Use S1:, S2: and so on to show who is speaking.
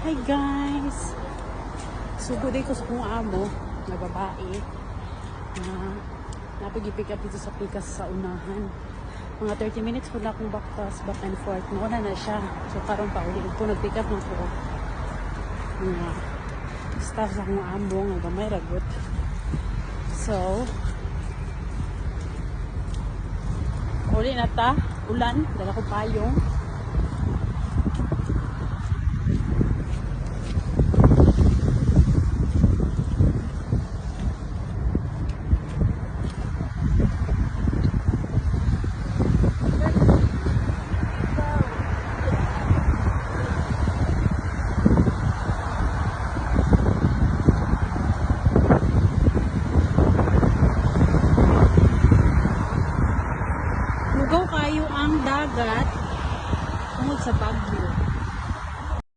S1: Hi guys! Sugod ko sa kong amo na babae na napigipick up dito sa pikas sa unahan. Mga 30 minutes po na akong back and forth. Nauna na siya. So karon pa ulit po nag-pick up ng ko. Staff sa kong amo nga gamay ragot. So uli na ta. Ulan. Dala ko payong. Lugaw kayo ang dagat tungod sa Baguio.